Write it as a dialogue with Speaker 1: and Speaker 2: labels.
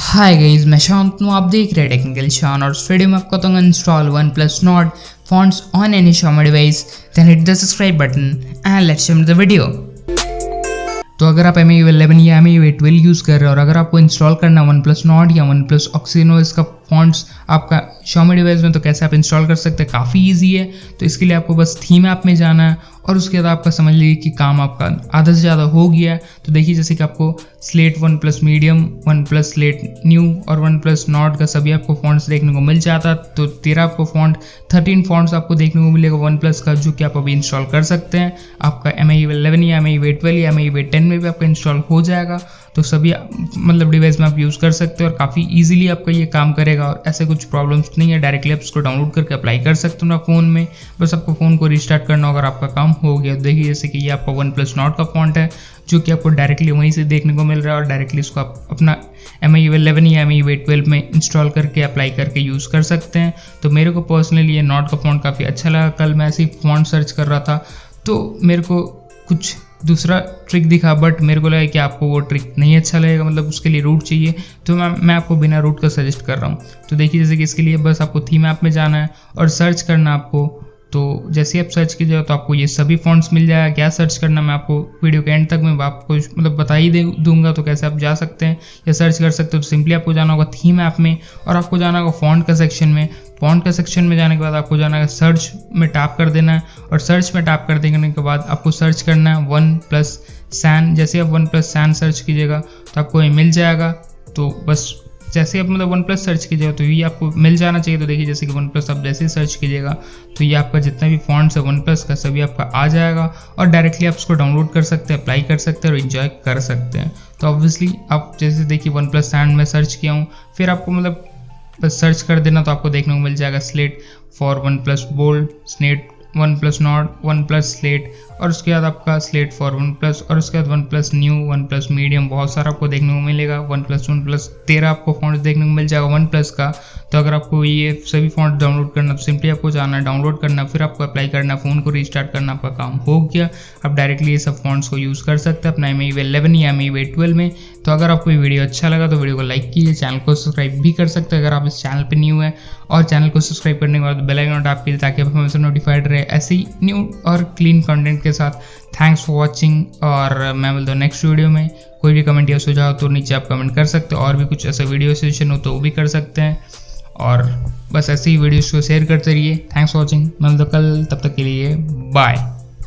Speaker 1: Hi guys, मैं शांतनु। आप देख रहे हैं टेक्निकल शान और इस वीडियो में आपको बताऊंगा install OnePlus Nord fonts on any Xiaomi device. Then hit the subscribe button and let's jump to the video. तो अगर आप MIUI 11 या MIUI 12 यूज़ कर रहे हो और अगर आपको इंस्टॉल करना है OnePlus Nord या OnePlus Oxygen इसका फॉन्ट्स आपका Xiaomi डिवाइस में, तो कैसे आप इंस्टॉल कर सकते हैं, काफ़ी इजी है। तो इसके लिए आपको बस थीम ऐप में जाना है और उसके बाद आपका समझ लीजिए कि काम आपका आधा से ज़्यादा हो गया है। तो देखिए जैसे कि आपको slate OnePlus medium, OnePlus slate new और OnePlus Nord का सभी आपको फॉन्ट्स देखने को मिल जाता। तो 13 आपको फॉन्ट 13 फॉन्ट्स आपको देखने को मिलेगा OnePlus का, जो कि आप अभी इंस्टॉल कर सकते हैं। आपका MIUI 11 या MIUI 12 या MIUI 10 में भी आपका इंस्टॉल हो जाएगा। तो सभी मतलब डिवाइस में आप यूज़ कर सकते हो और काफ़ी ईजिली आपका ये काम करेगा और ऐसे कुछ प्रॉब्लम्स नहीं है। डायरेक्टली आप इसको डाउनलोड करके अप्लाई कर सकते हो ना फ़ोन में। बस आपको फ़ोन को रिस्टार्ट करना होगा और आपका काम हो गया। देखिए जैसे कि ये आपका OnePlus Nord का फॉन्ट है, जो कि आपको डायरेक्टली वहीं से देखने को मिल रहा है और डायरेक्टली इसको आप अपना MIUI 11 या MIUI 12 में इंस्टॉल करके अप्लाई करके यूज़ कर सकते हैं। तो मेरे को पर्सनली ये Nord का फॉन्ट काफ़ी अच्छा लगा। कल मैं ऐसे ही फॉन्ट सर्च कर रहा था तो मेरे को कुछ दूसरा ट्रिक दिखा, बट मेरे को लगा कि आपको वो ट्रिक नहीं अच्छा लगेगा, मतलब उसके लिए रूट चाहिए। तो मैं आपको बिना रूट का सजेस्ट कर रहा हूँ। तो देखिए जैसे कि इसके लिए बस आपको थीम ऐप में जाना है और सर्च करना आपको। तो जैसे आप सर्च कीजिए तो आपको ये सभी फॉन्ट्स मिल जाएगा। क्या सर्च करना मैं आपको वीडियो के एंड तक मैं आपको मतलब बता ही दूंगा, तो कैसे आप जा सकते हैं या सर्च कर सकते हो। तो सिंपली आपको जाना होगा थीम ऐप में और आपको जाना होगा फॉन्ट का सेक्शन में। फॉन्ट का सेक्शन में जाने के बाद आपको जाना है सर्च में टैप कर देना है और सर्च में टैप कर देने के बाद आपको सर्च करना है OnePlus San। जैसे आप OnePlus San सर्च कीजिएगा तो आपको ये मिल जाएगा। तो बस जैसे आप मतलब OnePlus सर्च कीजिएगा तो ये आपको मिल जाना चाहिए। तो देखिए जैसे कि OnePlus आप जैसे ही सर्च कीजिएगा तो ये आपका जितना भी फॉन्ट्स है OnePlus का सभी आपका आ जाएगा और डायरेक्टली आप उसको डाउनलोड कर सकते हैं, अप्लाई कर सकते हैं और इन्जॉय कर सकते हैं। तो ऑब्वियसली आप जैसे देखिए OnePlus San में सर्च किया हूँ, फिर आपको मतलब बस सर्च कर देना तो आपको देखने को मिल जाएगा slate for OnePlus bold, slate OnePlus Nord, OnePlus slate और उसके बाद आपका स्लेट फॉर OnePlus और उसके बाद OnePlus न्यू, OnePlus मीडियम, बहुत सारा आपको देखने को मिलेगा। OnePlus 13 आपको फॉन्ट देखने को मिल जाएगा OnePlus का। तो अगर आपको ये सभी फॉन्ट डाउनलोड करना तो सिंपली आपको जाना है, डाउनलोड करना, फिर आपको अप्लाई करना, फ़ोन को रिस्टार्ट करना, आपका काम हो गया। आप डायरेक्टली ये सब फॉन्ट्स को यूज़ कर सकते हैं अपना MIUI 11 या MIUI 12 में। तो अगर आपको ये वीडियो अच्छा लगा तो वीडियो को लाइक कीजिए, चैनल को सब्सक्राइब भी कर सकते हैं अगर आप इस चैनल पर न्यू है, और चैनल को सब्सक्राइब करने के बाद बेल आइकन टैप कीजिए ताकि आप हमेशा नोटिफाइड रहे ऐसे ही न्यू और क्लीन कंटेंट के साथ। थैंक्स फॉर वॉचिंग और मैं मिलता हूँ नेक्स्ट वीडियो में। कोई भी कमेंट या सुझाव तो नीचे आप कमेंट कर सकते हो, और भी कुछ ऐसा वीडियो सेशन हो तो वो भी कर सकते हैं। और बस ऐसे ही वीडियोस को शेयर करते रहिए। थैंक्स फॉर वॉचिंग, मैं मिलता हूँ कल, तब तक के लिए बाय।